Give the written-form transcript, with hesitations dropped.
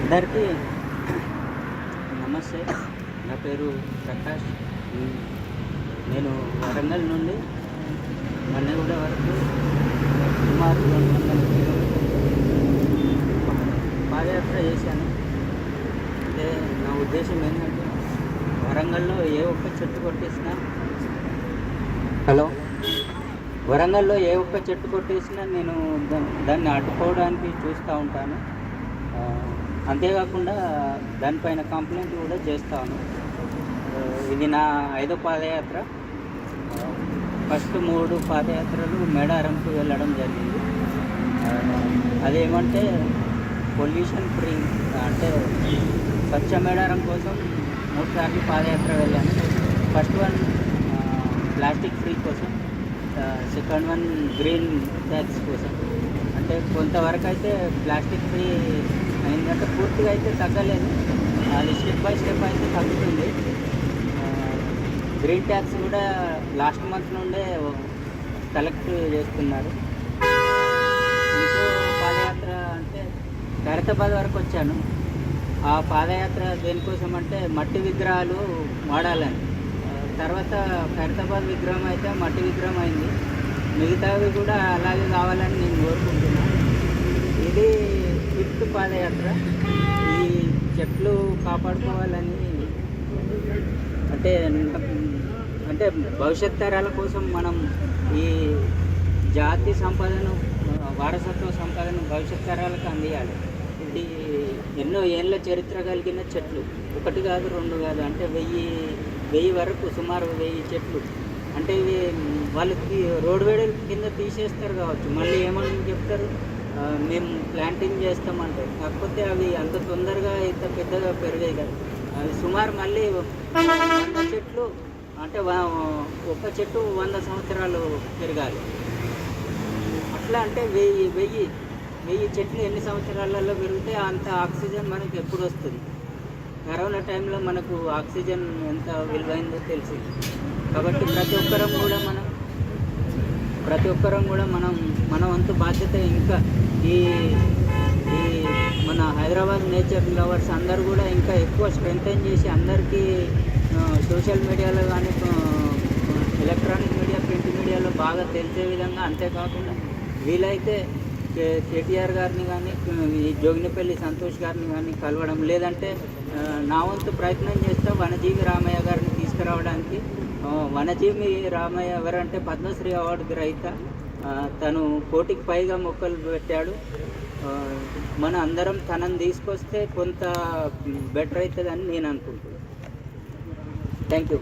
అందరికీ నమస్తే. నా పేరు ప్రకాష్. నేను వరంగల్ నుండి మన్నెగూడ వరకు సుమారు 200 కిలోమీటర్లు పాదయాత్ర చేశాను. అంటే నా ఉద్దేశం ఏంటంటే వరంగల్లో ఏ ఒక్క చెట్టు కొట్టేసినా వరంగల్లో ఏ ఒక్క చెట్టు కొట్టేసినా నేను దాన్ని అడ్డుకోవడానికి చూస్తూ ఉంటాను. అంతేకాకుండా దానిపైన కంప్లైంట్ కూడా చేస్తాను. ఇది నా 5వ పాదయాత్ర. ఫస్ట్ 3 పాదయాత్రలు మేడారంకు వెళ్ళడం జరిగింది. అదేమంటే పొల్యూషన్ ఫ్రీ, అంటే స్వచ్ఛ మేడారం కోసం 3 సార్లు పాదయాత్ర వెళ్ళాను. ఫస్ట్ వన్ ప్లాస్టిక్ ఫ్రీ కోసం, సెకండ్ వన్ గ్రీన్ ట్యాక్స్ కోసం. అంటే కొంతవరకు అయితే ప్లాస్టిక్ ఫ్రీ అయిందంటే పూర్తిగా అయితే తగ్గలేదు, అది స్టెప్ బై స్టెప్ అయితే తగ్గుతుంది. గ్రీన్ ట్యాక్స్ కూడా లాస్ట్ మంత్ నుండే కలెక్ట్ చేస్తున్నారు. ఇంకో పాదయాత్ర అంటే ఖైరతాబాద్ వరకు వచ్చాను. ఆ పాదయాత్ర దేనికోసం అంటే మట్టి విగ్రహాలు వాడాలని. తర్వాత ఖైరతాబాద్ విగ్రహం అయితే మట్టి విగ్రహం అయింది, మిగతావి కూడా అలాగే కావాలని నేను కోరుకుంటున్నాను. ఇది 5th పాదయాత్ర. ఈ చెట్లు కాపాడుకోవాలని అంటే భవిష్యత్ తరాల కోసం మనం ఈ జాతి సంపదను, వారసత్వ సంపదను భవిష్యత్ తరాలకు అందియాలి. ఇది ఎన్నో ఏళ్ళ చరిత్ర కలిగిన చెట్లు, 1 కాదు 2 కాదు, అంటే 1000 వరకు, సుమారు 1000 చెట్లు. అంటే ఇవి వాళ్ళకి రోడ్ వెడల్పు కింద తీసేస్తారు కావచ్చు, మళ్ళీ ఏమని చెప్తారు, మేము ప్లాంటింగ్ చేస్తామంటారు. కాకపోతే అవి అంత తొందరగా ఇంత పెద్దగా పెరిగాయి కదా. అవి సుమారు మళ్ళీ 100 చెట్లు, అంటే ఒక చెట్టు 100 సంవత్సరాలు పెరగాలి. అట్లా అంటే 1000 చెట్లు ఎన్ని సంవత్సరాలలో పెరిగితే అంత ఆక్సిజన్ మనకు ఎప్పుడు వస్తుంది. కరోనా టైంలో మనకు ఆక్సిజన్ ఎంత విలువైందో తెలిసింది. కాబట్టి ప్రతి ఒక్కరం కూడా మన వంతు బాధ్యత ఇంకా ఈ మన హైదరాబాద్ నేచర్ లవర్స్ అందరూ కూడా ఇంకా ఎక్కువ స్ట్రెంథెన్ చేసి అందరికీ సోషల్ మీడియాలో కానీ, ఎలక్ట్రానిక్ మీడియా, ప్రింట్ మీడియాలో బాగా తెలిసే విధంగా, అంతేకాకుండా వీలైతే కేటీఆర్ గారిని కానీ, ఈ జోగినిపల్లి సంతోష్ గారిని కానీ కలవడం, లేదంటే నా వంతు ప్రయత్నం చేస్తే వనజీవి రామయ్య గారిని తీసుకురావడానికి. వనజీవి రామయ్య ఎవరంటే పద్మశ్రీ అవార్డు గ్రహీత. తను 1 కోటికి పైగా మొక్కలు పెట్టాడు. మన అందరం తనని తీసుకొస్తే కొంత బెటర్ అవుతుందని నేను అనుకుంటున్నాను. Thank you.